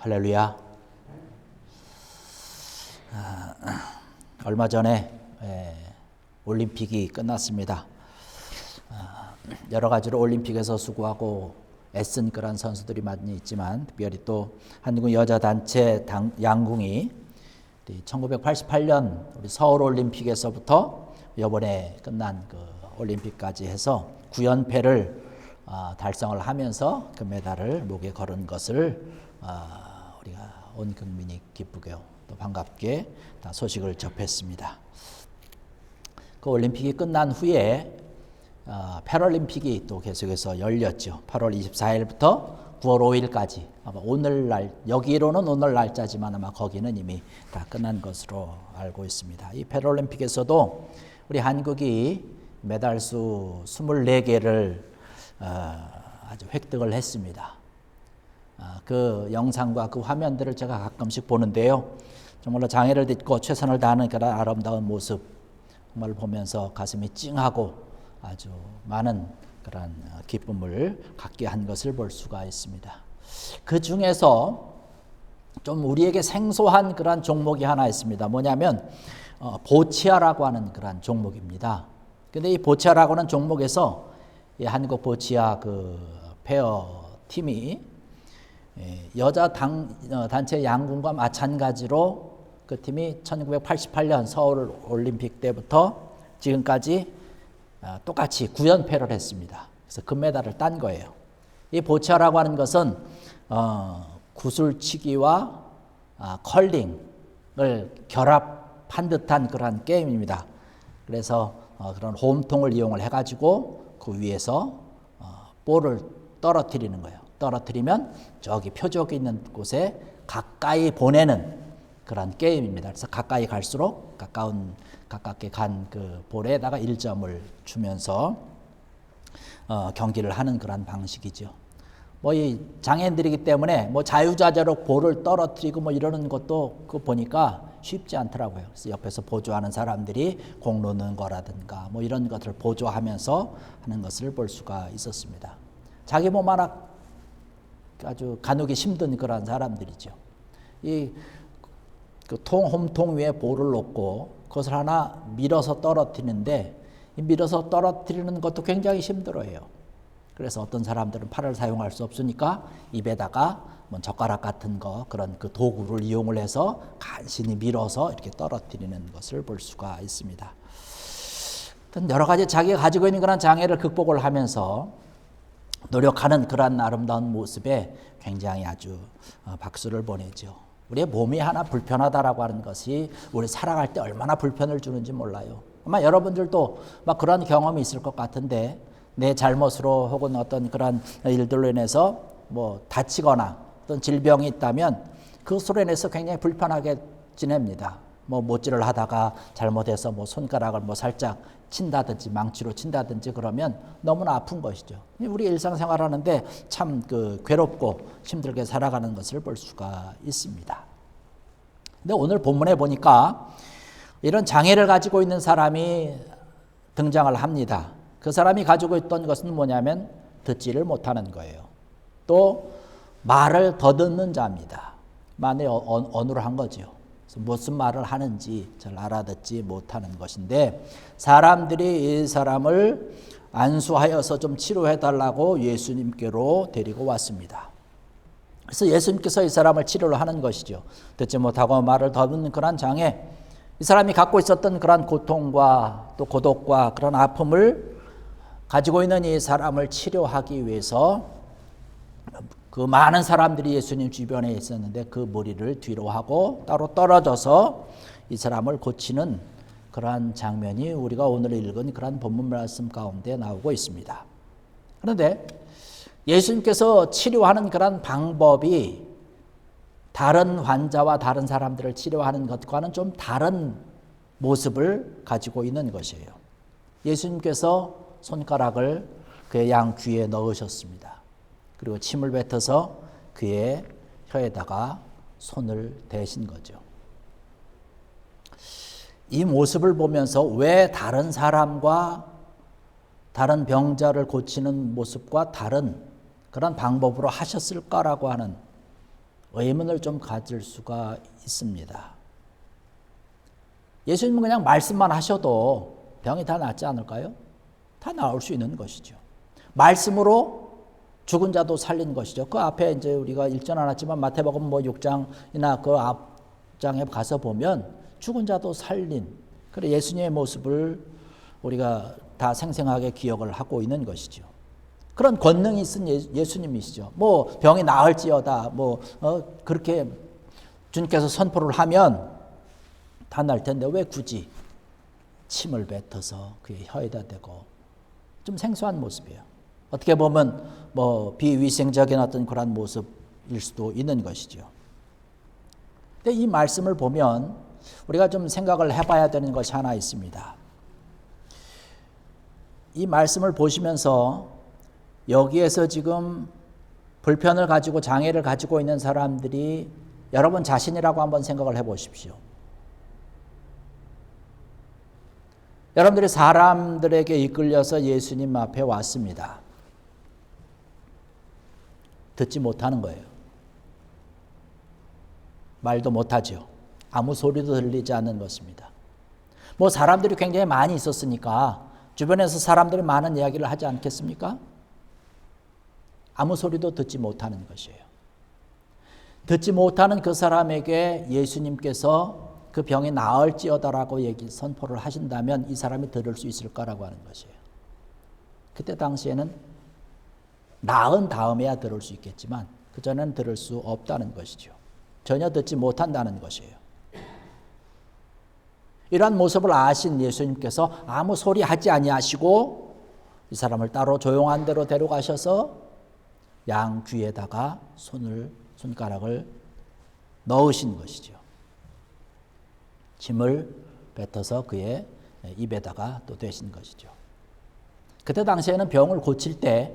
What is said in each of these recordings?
할렐루야. 얼마 전에 올림픽이 끝났습니다. 여러 가지로 올림픽에서 수고하고 애쓴 그런 선수들이 많이 있지만, 특별히 또 한국 여자 단체 양궁이 1988년 우리 서울 올림픽에서부터 이번에 끝난 그 올림픽까지 해서 9연패를 달성을 하면서 금메달을 목에 걸은 것을 우리가 온 국민이 기쁘게 또 반갑게 다 소식을 접했습니다. 그 올림픽이 끝난 후에 패럴림픽이 또 계속해서 열렸죠. 8월 24일부터 9월 5일까지. 아마 오늘날, 여기로는 오늘 날짜지만 아마 거기는 이미 다 끝난 것으로 알고 있습니다. 이 패럴림픽에서도 우리 한국이 메달수 24개를 아주 획득을 했습니다. 그 영상과 그 화면들을 제가 가끔씩 보는데요. 정말로 장애를 딛고 최선을 다하는 그런 아름다운 모습 정말 보면서 가슴이 찡하고 아주 많은 그런 기쁨을 갖게 한 것을 볼 수가 있습니다. 그 중에서 좀 우리에게 생소한 그런 종목이 하나 있습니다. 뭐냐면 보치아라고 하는 그런 종목입니다. 근데 이 보치아라고 하는 종목에서 이 한국 보치아 그 페어 팀이 여자 단체 양궁과 마찬가지로 그 팀이 1988년 서울 올림픽 때부터 지금까지 똑같이 9연패를 했습니다. 그래서 금메달을 딴 거예요. 이 보치아라고 하는 것은 구슬치기와 컬링을 결합한 듯한 그런 게임입니다. 그래서 그런 홈통을 이용을 해가지고 그 위에서 볼을 떨어뜨리는 거예요. 떨어뜨리면 저기 표적이 있는 곳에 가까이 보내는 그런 게임입니다. 그래서 가까이 갈수록 가깝게 간 그 볼에다가 1점을 주면서 경기를 하는 그런 방식이죠. 뭐 이 장애인들이기 때문에 뭐 자유자재로 볼을 떨어뜨리고 뭐 이러는 것도 그 보니까 쉽지 않더라고요. 그래서 옆에서 보조하는 사람들이 공 놓는 거라든가 뭐 이런 것들을 보조하면서 하는 것을 볼 수가 있었습니다. 자기 몸 하나 아주 가누기 힘든 그런 사람들이죠. 이 그 홈통 위에 볼을 놓고 그것을 하나 밀어서 떨어뜨리는데, 이 밀어서 떨어뜨리는 것도 굉장히 힘들어요. 그래서 어떤 사람들은 팔을 사용할 수 없으니까 입에다가 뭐 젓가락 같은 거 그런 그 도구를 이용을 해서 간신히 밀어서 이렇게 떨어뜨리는 것을 볼 수가 있습니다. 여러 가지 자기가 가지고 있는 그런 장애를 극복을 하면서 노력하는 그런 아름다운 모습에 굉장히 아주 박수를 보내죠. 우리의 몸이 하나 불편하다라고 하는 것이 우리 살아갈 때 얼마나 불편을 주는지 몰라요. 아마 여러분들도 막 그런 경험이 있을 것 같은데, 내 잘못으로 혹은 어떤 그런 일들로 인해서 뭐 다치거나 어떤 질병이 있다면 그것으로 인해서 굉장히 불편하게 지냅니다. 뭐 못질을 하다가 잘못해서 뭐 손가락을 뭐 살짝 친다든지 망치로 친다든지 그러면 너무나 아픈 것이죠. 우리 일상생활 하는데 참 그 괴롭고 힘들게 살아가는 것을 볼 수가 있습니다. 근데 오늘 본문에 보니까 이런 장애를 가지고 있는 사람이 등장을 합니다. 그 사람이 가지고 있던 것은 뭐냐면 듣지를 못하는 거예요. 또 말을 더듬는 자입니다. 만의 언어를 한 거죠. 무슨 말을 하는지 잘 알아듣지 못하는 것인데, 사람들이 이 사람을 안수하여서 좀 치료해달라고 예수님께로 데리고 왔습니다. 그래서 예수님께서 이 사람을 치료를 하는 것이죠. 듣지 못하고 말을 더듬는 그런 장애, 이 사람이 갖고 있었던 그런 고통과 또 고독과 그런 아픔을 가지고 있는 이 사람을 치료하기 위해서 그 많은 사람들이 예수님 주변에 있었는데 그 무리를 뒤로 하고 따로 떨어져서 이 사람을 고치는 그러한 장면이 우리가 오늘 읽은 그러한 본문 말씀 가운데 나오고 있습니다. 그런데 예수님께서 치료하는 그러한 방법이 다른 환자와 다른 사람들을 치료하는 것과는 좀 다른 모습을 가지고 있는 것이에요. 예수님께서 손가락을 그의 양 귀에 넣으셨습니다. 그리고 침을 뱉어서 그의 혀에다가 손을 대신 거죠. 이 모습을 보면서 왜 다른 사람과 다른 병자를 고치는 모습과 다른 그런 방법으로 하셨을까라고 하는 의문을 좀 가질 수가 있습니다. 예수님은 그냥 말씀만 하셔도 병이 다 낫지 않을까요? 다 나을 수 있는 것이죠. 말씀으로 죽은 자도 살린 것이죠. 그 앞에 이제 우리가 읽지 않았지만 마태복음 6장이나 그 앞장에 가서 보면 죽은 자도 살린 그래 예수님의 모습을 우리가 다 생생하게 기억을 하고 있는 것이죠. 그런 권능이 있은 예수님이시죠. 병이 나을지어다 그렇게 주님께서 선포를 하면 다 날 텐데 왜 굳이 침을 뱉어서 그의 혀에다 대고 좀 생소한 모습이에요. 어떻게 보면 비위생적인 어떤 그런 모습일 수도 있는 것이죠. 근데 이 말씀을 보면 우리가 좀 생각을 해봐야 되는 것이 하나 있습니다. 이 말씀을 보시면서 여기에서 지금 불편을 가지고 장애를 가지고 있는 사람들이 여러분 자신이라고 한번 생각을 해보십시오. 여러분들이 사람들에게 이끌려서 예수님 앞에 왔습니다. 듣지 못하는 거예요. 말도 못하죠. 아무 소리도 들리지 않는 것입니다. 사람들이 굉장히 많이 있었으니까 주변에서 사람들이 많은 이야기를 하지 않겠습니까? 아무 소리도 듣지 못하는 것이에요. 듣지 못하는 그 사람에게 예수님께서 그 병이 나을지어다라고 선포를 하신다면 이 사람이 들을 수 있을까라고 하는 것이에요. 그때 당시에는 나은 다음에야 들을 수 있겠지만 그전에는 들을 수 없다는 것이죠. 전혀 듣지 못한다는 것이에요. 이러한 모습을 아신 예수님께서 아무 소리 하지 아니하시고 이 사람을 따로 조용한 데로 데려가셔서 양 귀에다가 손가락을 넣으신 것이죠. 침을 뱉어서 그의 입에다가 또 대신 것이죠. 그때 당시에는 병을 고칠 때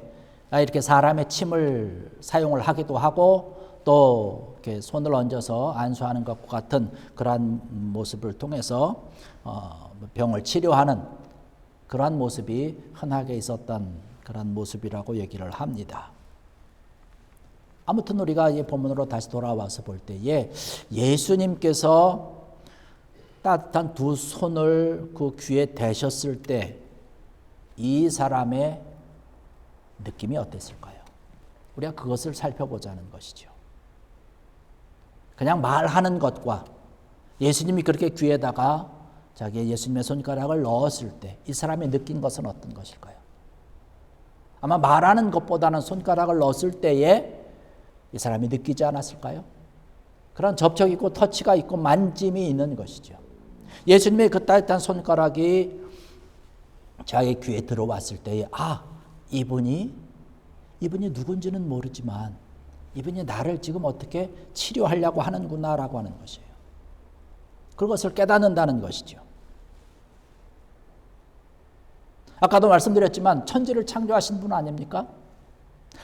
이렇게 사람의 침을 사용을 하기도 하고 또 이렇게 손을 얹어서 안수하는 것과 같은 그러한 모습을 통해서 병을 치료하는 그러한 모습이 흔하게 있었던 그런 모습이라고 얘기를 합니다. 아무튼 우리가 이 본문으로 다시 돌아와서 볼 때에 예수님께서 따뜻한 두 손을 그 귀에 대셨을 때 이 사람의 느낌이 어땠을까요? 우리가 그것을 살펴보자는 것이죠. 그냥 말하는 것과 예수님이 그렇게 귀에다가 자기의 예수님의 손가락을 넣었을 때 이 사람이 느낀 것은 어떤 것일까요? 아마 말하는 것보다는 손가락을 넣었을 때에 이 사람이 느끼지 않았을까요? 그런 접촉이 있고 터치가 있고 만짐이 있는 것이죠. 예수님의 그 따뜻한 손가락이 자기 귀에 들어왔을 때에 이분이 누군지는 모르지만 이분이 나를 지금 어떻게 치료하려고 하는구나라고 하는 것이에요. 그것을 깨닫는다는 것이죠. 아까도 말씀드렸지만 천지를 창조하신 분 아닙니까?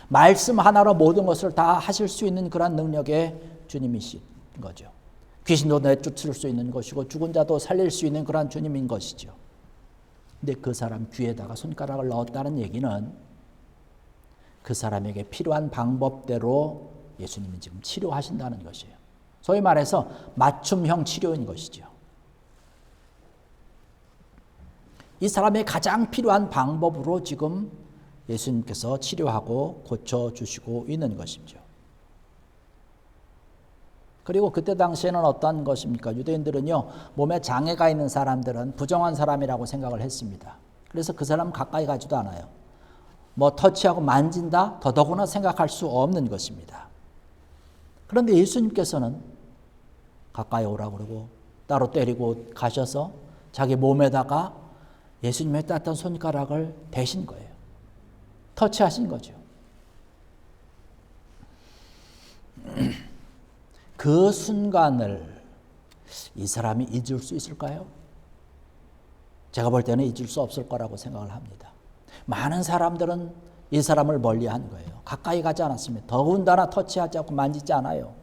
말씀 하나로 모든 것을 다 하실 수 있는 그런 능력의 주님이신 거죠. 귀신도 내쫓을 수 있는 것이고 죽은 자도 살릴 수 있는 그런 주님인 것이죠. 근데 그 사람 귀에다가 손가락을 넣었다는 얘기는 그 사람에게 필요한 방법대로 예수님이 지금 치료하신다는 것이에요. 소위 말해서 맞춤형 치료인 것이죠. 이 사람의 가장 필요한 방법으로 지금 예수님께서 치료하고 고쳐주시고 있는 것이죠. 그리고 그때 당시에는 어떤 것입니까? 유대인들은요, 몸에 장애가 있는 사람들은 부정한 사람이라고 생각을 했습니다. 그래서 그 사람 가까이 가지도 않아요. 터치하고 만진다? 더더구나 생각할 수 없는 것입니다. 그런데 예수님께서는 가까이 오라고 그러고 따로 때리고 가셔서 자기 몸에다가 예수님의 따뜻한 손가락을 대신 거예요. 터치하신 거죠. 그 순간을 이 사람이 잊을 수 있을까요? 제가 볼 때는 잊을 수 없을 거라고 생각을 합니다. 많은 사람들은 이 사람을 멀리한 거예요. 가까이 가지 않았습니다. 더군다나 터치하지 않고 만지지 않아요.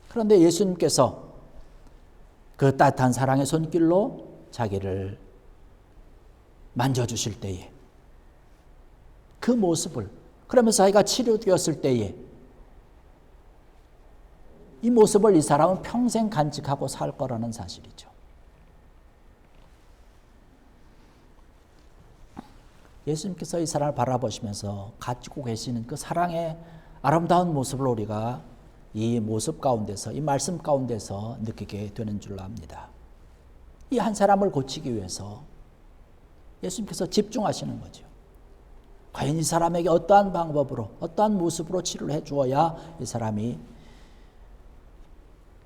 그런데 예수님께서 그 따뜻한 사랑의 손길로 자기를 만져주실 때에 그 모습을, 그러면서 자기가 치료되었을 때에 이 모습을 이 사람은 평생 간직하고 살 거라는 사실이죠. 예수님께서 이 사람을 바라보시면서 가지고 계시는 그 사랑의 아름다운 모습을 우리가 이 모습 가운데서, 이 말씀 가운데서 느끼게 되는 줄로 압니다. 이 한 사람을 고치기 위해서 예수님께서 집중하시는 거죠. 과연 이 사람에게 어떠한 방법으로, 어떠한 모습으로 치료를 해주어야 이 사람이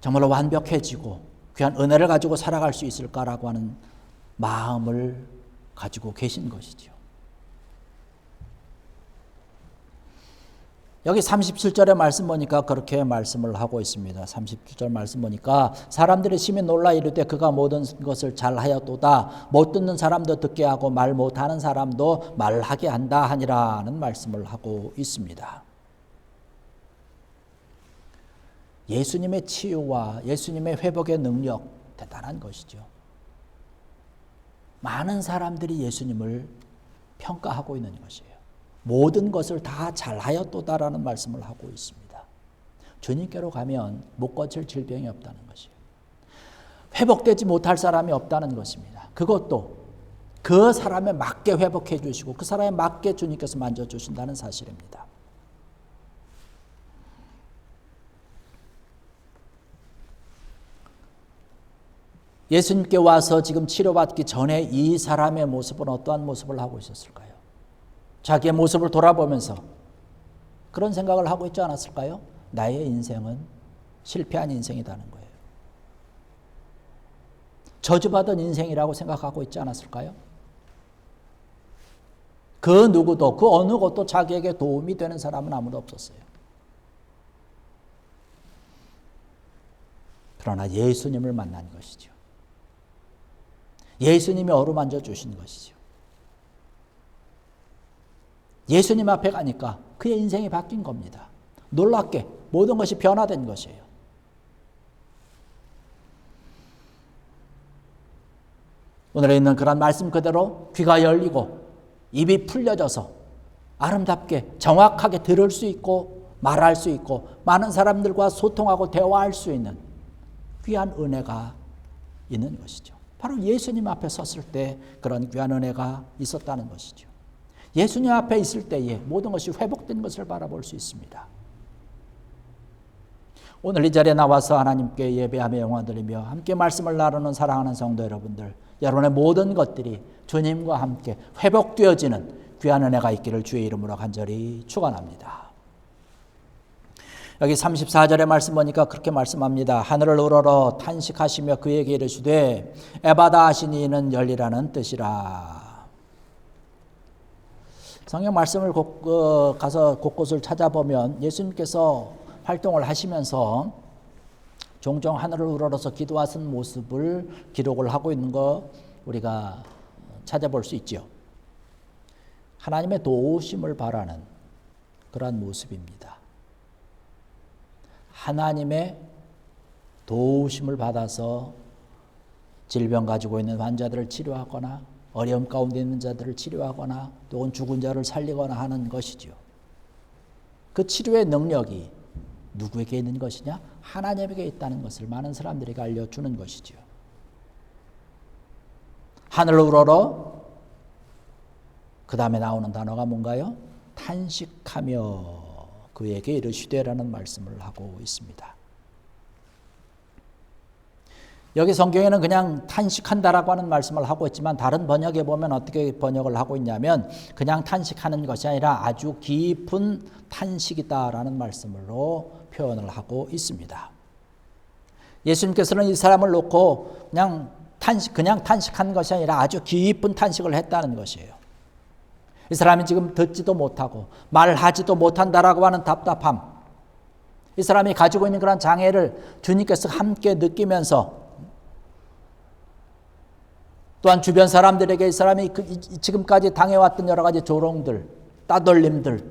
정말로 완벽해지고 귀한 은혜를 가지고 살아갈 수 있을까라고 하는 마음을 가지고 계신 것이죠. 여기 37절의 말씀 보니까 그렇게 말씀을 하고 있습니다. 37절 말씀 보니까 사람들이 심히 놀라 이르되 그가 모든 것을 잘하였도다. 못 듣는 사람도 듣게 하고 말 못하는 사람도 말하게 한다 하니라는 말씀을 하고 있습니다. 예수님의 치유와 예수님의 회복의 능력 대단한 것이죠. 많은 사람들이 예수님을 평가하고 있는 것이에요. 모든 것을 다 잘하였도다라는 말씀을 하고 있습니다. 주님께로 가면 못 고칠 질병이 없다는 것이에요. 회복되지 못할 사람이 없다는 것입니다. 그것도 그 사람에 맞게 회복해 주시고 그 사람에 맞게 주님께서 만져주신다는 사실입니다. 예수님께 와서 지금 치료받기 전에 이 사람의 모습은 어떠한 모습을 하고 있었을까요? 자기의 모습을 돌아보면서 그런 생각을 하고 있지 않았을까요? 나의 인생은 실패한 인생이라는 거예요. 저주받은 인생이라고 생각하고 있지 않았을까요? 그 누구도, 그 어느 것도 자기에게 도움이 되는 사람은 아무도 없었어요. 그러나 예수님을 만난 것이죠. 예수님이 어루만져 주신 것이죠. 예수님 앞에 가니까 그의 인생이 바뀐 겁니다. 놀랍게 모든 것이 변화된 것이에요. 오늘에 있는 그런 말씀 그대로 귀가 열리고 입이 풀려져서 아름답게 정확하게 들을 수 있고 말할 수 있고 많은 사람들과 소통하고 대화할 수 있는 귀한 은혜가 있는 것이죠. 바로 예수님 앞에 섰을 때 그런 귀한 은혜가 있었다는 것이죠. 예수님 앞에 있을 때에 모든 것이 회복된 것을 바라볼 수 있습니다. 오늘 이 자리에 나와서 하나님께 예배하며 영화드리며 함께 말씀을 나누는 사랑하는 성도 여러분들, 여러분의 모든 것들이 주님과 함께 회복되어지는 귀한 은혜가 있기를 주의 이름으로 간절히 축원합니다. 여기 34절의 말씀 보니까 그렇게 말씀합니다. 하늘을 우러러 탄식하시며 그에게 이르시되 에바다 하시니 이는 열리라는 뜻이라. 성경 말씀을 가서 곳곳을 찾아보면 예수님께서 활동을 하시면서 종종 하늘을 우러러서 기도하신 모습을 기록을 하고 있는 거 우리가 찾아볼 수 있죠. 하나님의 도우심을 바라는 그러한 모습입니다. 하나님의 도우심을 받아서 질병 가지고 있는 환자들을 치료하거나 어려움 가운데 있는 자들을 치료하거나 또는 죽은 자를 살리거나 하는 것이죠. 그 치료의 능력이 누구에게 있는 것이냐? 하나님에게 있다는 것을 많은 사람들에게 알려주는 것이죠. 하늘을 우러러 그 다음에 나오는 단어가 뭔가요? 탄식하며 그에게 이르시되라는 말씀을 하고 있습니다. 여기 성경에는 그냥 탄식한다라고 하는 말씀을 하고 있지만 다른 번역에 보면 어떻게 번역을 하고 있냐면 그냥 탄식하는 것이 아니라 아주 깊은 탄식이다라는 말씀으로 표현을 하고 있습니다. 예수님께서는 이 사람을 놓고 그냥 탄식한 것이 아니라 아주 깊은 탄식을 했다는 것이에요. 이 사람이 지금 듣지도 못하고 말하지도 못한다라고 하는 답답함, 이 사람이 가지고 있는 그런 장애를 주님께서 함께 느끼면서 또한 주변 사람들에게 이 사람이 지금까지 당해왔던 여러 가지 조롱들, 따돌림들,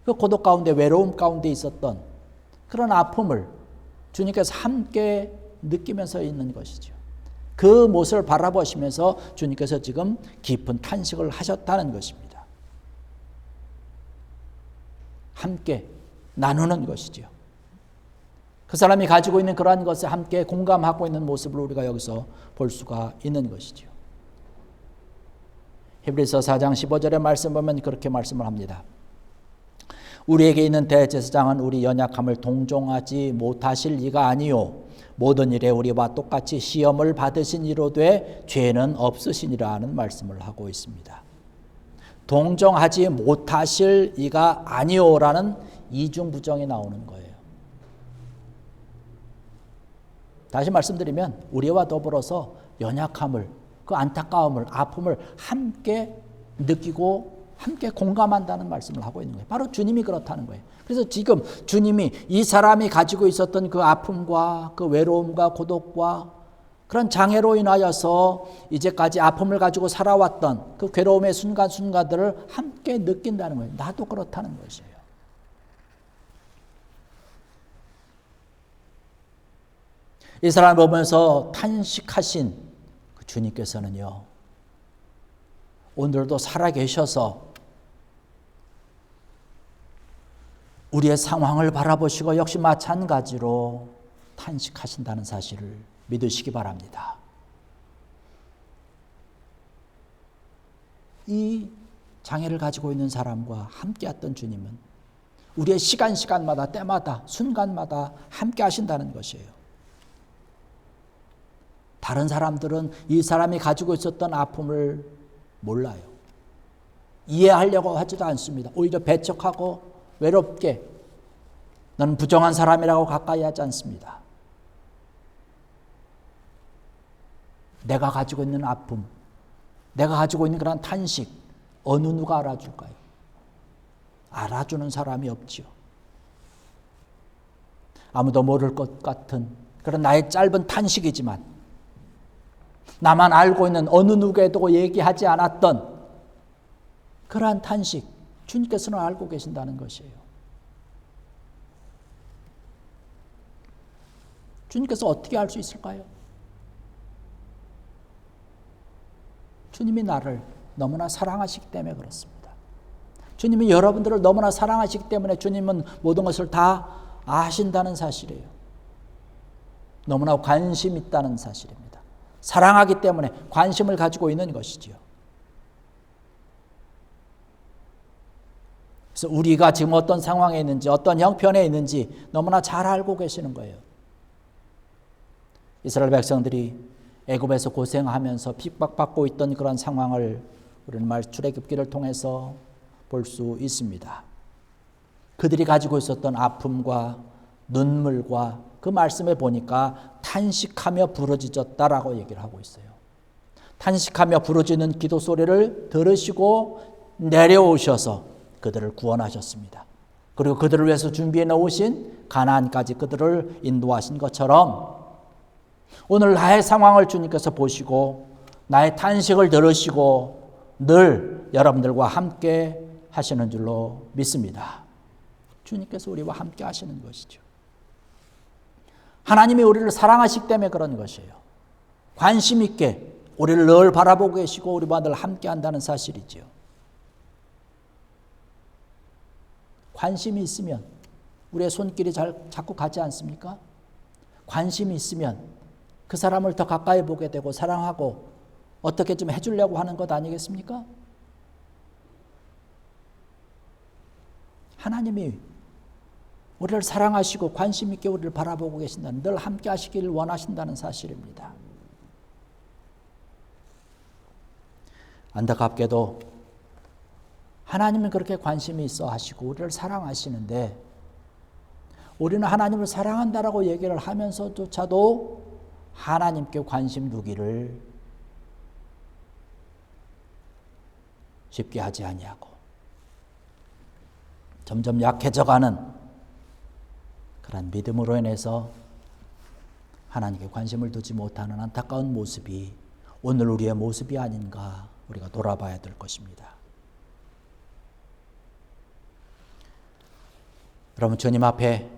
그 고독 가운데 외로움 가운데 있었던 그런 아픔을 주님께서 함께 느끼면서 있는 것이죠. 그 모습을 바라보시면서 주님께서 지금 깊은 탄식을 하셨다는 것입니다. 함께 나누는 것이죠. 그 사람이 가지고 있는 그러한 것에 함께 공감하고 있는 모습을 우리가 여기서 볼 수가 있는 것이죠. 히브리서 4장 15절의 말씀 보면 그렇게 말씀을 합니다. 우리에게 있는 대제사장은 우리 연약함을 동정하지 못하실 이가 아니요 모든 일에 우리와 똑같이 시험을 받으신 이로되 죄는 없으시니라 하는 말씀을 하고 있습니다. 동정하지 못하실 이가 아니오라는 이중부정이 나오는 거예요. 다시 말씀드리면 우리와 더불어서 연약함을, 그 안타까움을, 아픔을 함께 느끼고 함께 공감한다는 말씀을 하고 있는 거예요. 바로 주님이 그렇다는 거예요. 그래서 지금 주님이 이 사람이 가지고 있었던 그 아픔과 그 외로움과 고독과 그런 장애로 인하여서 이제까지 아픔을 가지고 살아왔던 그 괴로움의 순간순간들을 함께 느낀다는 거예요. 나도 그렇다는 것이에요. 이 사람을 보면서 탄식하신 그 주님께서는요, 오늘도 살아계셔서 우리의 상황을 바라보시고 역시 마찬가지로 탄식하신다는 사실을 믿으시기 바랍니다. 이 장애를 가지고 있는 사람과 함께했던 주님은 우리의 시간마다 때마다 순간마다 함께 하신다는 것이에요. 다른 사람들은 이 사람이 가지고 있었던 아픔을 몰라요. 이해하려고 하지도 않습니다. 오히려 배척하고 외롭게 너는 부정한 사람이라고 가까이 하지 않습니다. 내가 가지고 있는 아픔, 내가 가지고 있는 그런 탄식, 어느 누가 알아줄까요? 알아주는 사람이 없지요. 아무도 모를 것 같은 그런 나의 짧은 탄식이지만 나만 알고 있는 어느 누구에도 얘기하지 않았던 그러한 탄식, 주님께서는 알고 계신다는 것이에요. 주님께서 어떻게 알 수 있을까요? 주님이 나를 너무나 사랑하시기 때문에 그렇습니다. 주님이 여러분들을 너무나 사랑하시기 때문에 주님은 모든 것을 다 아신다는 사실이에요. 너무나 관심 있다는 사실입니다. 사랑하기 때문에 관심을 가지고 있는 것이지요. 그래서 우리가 지금 어떤 상황에 있는지, 어떤 형편에 있는지 너무나 잘 알고 계시는 거예요. 이스라엘 백성들이 애굽에서 고생하면서 핍박받고 있던 그런 상황을 우리는 출애굽기를 통해서 볼 수 있습니다. 그들이 가지고 있었던 아픔과 눈물과 그 말씀에 보니까 탄식하며 부르짖었다라고 얘기를 하고 있어요. 탄식하며 부르짖는 기도 소리를 들으시고 내려오셔서 그들을 구원하셨습니다. 그리고 그들을 위해서 준비해 놓으신 가나안까지 그들을 인도하신 것처럼 오늘 나의 상황을 주님께서 보시고 나의 탄식을 들으시고 늘 여러분들과 함께 하시는 줄로 믿습니다. 주님께서 우리와 함께 하시는 것이죠. 하나님이 우리를 사랑하시기 때문에 그런 것이에요. 관심 있게 우리를 늘 바라보고 계시고 우리와 늘 함께 한다는 사실이지요. 관심이 있으면 우리의 손길이 자꾸 가지 않습니까? 관심이 있으면 그 사람을 더 가까이 보게 되고 사랑하고 어떻게 좀 해주려고 하는 것 아니겠습니까? 하나님이 우리를 사랑하시고 관심 있게 우리를 바라보고 계신다는, 늘 함께 하시기를 원하신다는 사실입니다. 안타깝게도 하나님은 그렇게 관심이 있어 하시고 우리를 사랑하시는데 우리는 하나님을 사랑한다라고 얘기를 하면서조차도 하나님께 관심 두기를 쉽게 하지 아니하고 점점 약해져가는 그런 믿음으로 인해서 하나님께 관심을 두지 못하는 안타까운 모습이 오늘 우리의 모습이 아닌가 우리가 돌아봐야 될 것입니다. 여러분 주님 앞에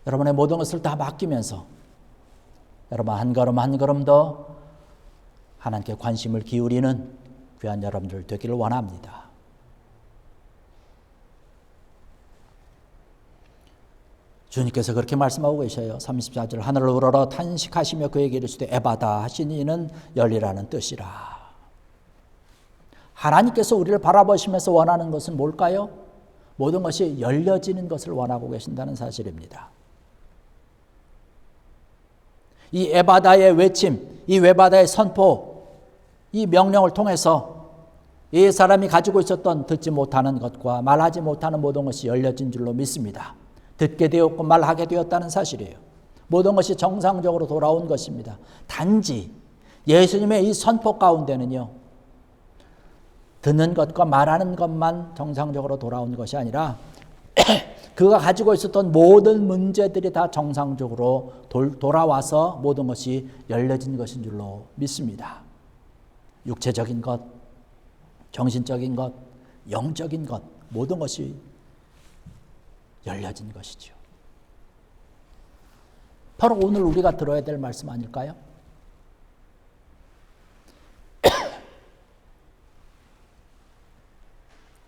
여러분의 모든 것을 다 맡기면서 여러분 한 걸음 한 걸음 더 하나님께 관심을 기울이는 귀한 여러분들 되기를 원합니다. 주님께서 그렇게 말씀하고 계셔요. 34절 하늘을 우러러 탄식하시며 그에게 이르시되 에바다 하시니 이는 열리라는 뜻이라. 하나님께서 우리를 바라보시면서 원하는 것은 뭘까요? 모든 것이 열려지는 것을 원하고 계신다는 사실입니다. 이 에바다의 외침, 이 에바다의 선포, 이 명령을 통해서 이 사람이 가지고 있었던 듣지 못하는 것과 말하지 못하는 모든 것이 열려진 줄로 믿습니다. 듣게 되었고 말하게 되었다는 사실이에요. 모든 것이 정상적으로 돌아온 것입니다. 단지 예수님의 이 선포 가운데는요, 듣는 것과 말하는 것만 정상적으로 돌아온 것이 아니라 그가 가지고 있었던 모든 문제들이 다 정상적으로 돌아와서 모든 것이 열려진 것인 줄로 믿습니다. 육체적인 것, 정신적인 것, 영적인 것, 모든 것이 열려진 것이죠. 바로 오늘 우리가 들어야 될 말씀 아닐까요?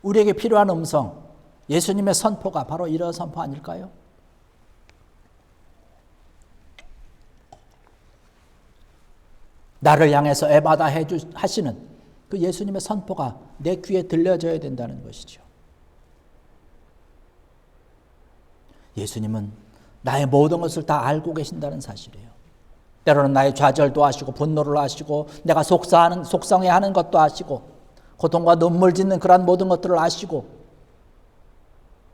우리에게 필요한 음성, 예수님의 선포가 바로 이런 선포 아닐까요? 나를 향해서 에바다 하시는 그 예수님의 선포가 내 귀에 들려져야 된다는 것이죠. 예수님은 나의 모든 것을 다 알고 계신다는 사실이에요. 때로는 나의 좌절도 아시고 분노를 아시고 내가 속상해하는 것도 아시고 고통과 눈물 짓는 그런 모든 것들을 아시고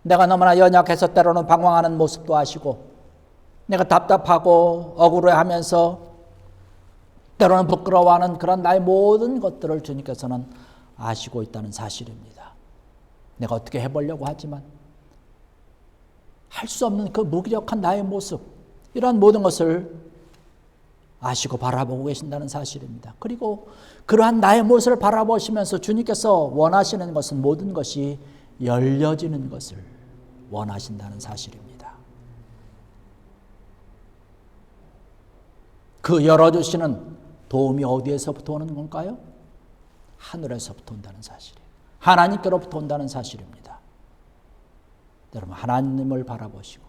내가 너무나 연약해서 때로는 방황하는 모습도 아시고 내가 답답하고 억울해하면서 때로는 부끄러워하는 그런 나의 모든 것들을 주님께서는 아시고 있다는 사실입니다. 내가 어떻게 해보려고 하지만 할 수 없는 그 무기력한 나의 모습, 이러한 모든 것을 아시고 바라보고 계신다는 사실입니다. 그리고 그러한 나의 모습을 바라보시면서 주님께서 원하시는 것은 모든 것이 열려지는 것을 원하신다는 사실입니다. 그 열어주시는 도움이 어디에서부터 오는 건가요? 하늘에서부터 온다는 사실이에요. 하나님께로부터 온다는 사실입니다. 여러분, 하나님을 바라보시고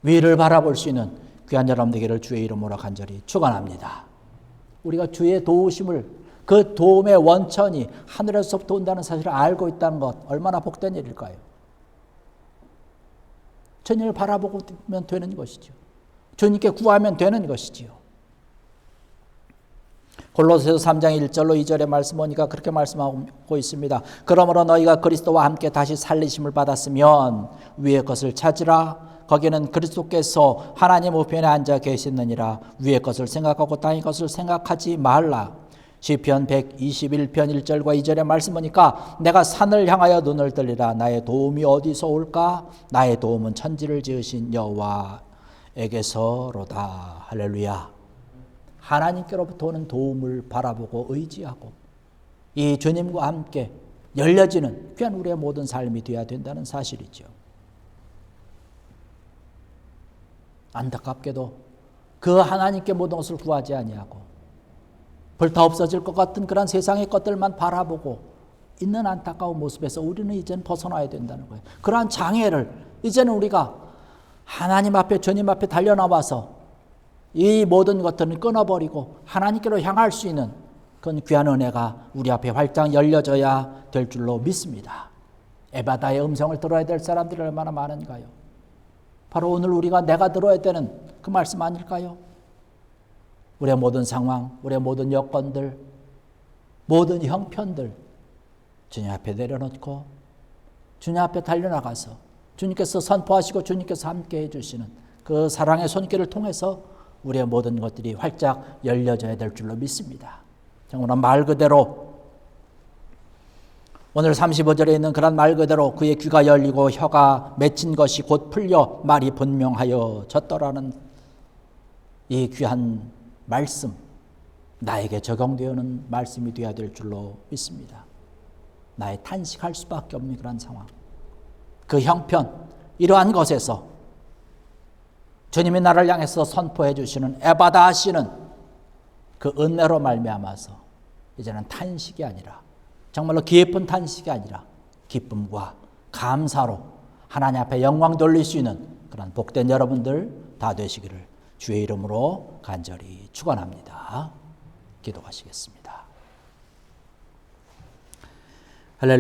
위를 바라볼 수 있는 귀한 여러분 되기를 주의 이름으로 간절히 축원합니다. 우리가 주의 도우심을, 그 도움의 원천이 하늘에서부터 온다는 사실을 알고 있다는 것, 얼마나 복된 일일까요? 주님을 바라보면 되는 것이죠. 주님께 구하면 되는 것이지요. 골로새서 3장 1절로 2절의 말씀 보니까 그렇게 말씀하고 있습니다. 그러므로 너희가 그리스도와 함께 다시 살리심을 받았으면 위의 것을 찾으라. 거기는 그리스도께서 하나님 우편에 앉아 계시느니라. 위의 것을 생각하고 땅의 것을 생각하지 말라. 시편 121편 1절과 2절의 말씀 보니까 내가 산을 향하여 눈을 들리라. 나의 도움이 어디서 올까? 나의 도움은 천지를 지으신 여호와에게서로다. 할렐루야. 하나님께로부터 오는 도움을 바라보고 의지하고 이 주님과 함께 열려지는 귀한 우리의 모든 삶이 되어야 된다는 사실이죠. 안타깝게도 그 하나님께 모든 것을 구하지 아니하고 불타 없어질 것 같은 그런 세상의 것들만 바라보고 있는 안타까운 모습에서 우리는 이제는 벗어나야 된다는 거예요. 그러한 장애를 이제는 우리가 하나님 앞에, 주님 앞에 달려나와서 이 모든 것들은 끊어버리고 하나님께로 향할 수 있는 그런 귀한 은혜가 우리 앞에 활짝 열려져야 될 줄로 믿습니다. 에바다의 음성을 들어야 될 사람들이 얼마나 많은가요? 바로 오늘 우리가 내가 들어야 되는 그 말씀 아닐까요? 우리의 모든 상황, 우리의 모든 여건들, 모든 형편들 주님 앞에 내려놓고 주님 앞에 달려나가서 주님께서 선포하시고 주님께서 함께 해주시는 그 사랑의 손길을 통해서 우리의 모든 것들이 활짝 열려져야 될 줄로 믿습니다. 오늘 말 그대로 오늘 35절에 있는 그런 말 그대로 그의 귀가 열리고 혀가 맺힌 것이 곧 풀려 말이 분명하여 졌더라는 이 귀한 말씀, 나에게 적용되는 말씀이 되어야 될 줄로 믿습니다. 나의 탄식할 수밖에 없는 그런 상황, 그 형편, 이러한 것에서 주님이 나를 향해서 선포해 주시는 에바다 하시는 그 은혜로 말미암아서 이제는 탄식이 아니라, 정말로 깊은 탄식이 아니라 기쁨과 감사로 하나님 앞에 영광 돌릴 수 있는 그런 복된 여러분들 다 되시기를 주의 이름으로 간절히 축원합니다. 기도하시겠습니다.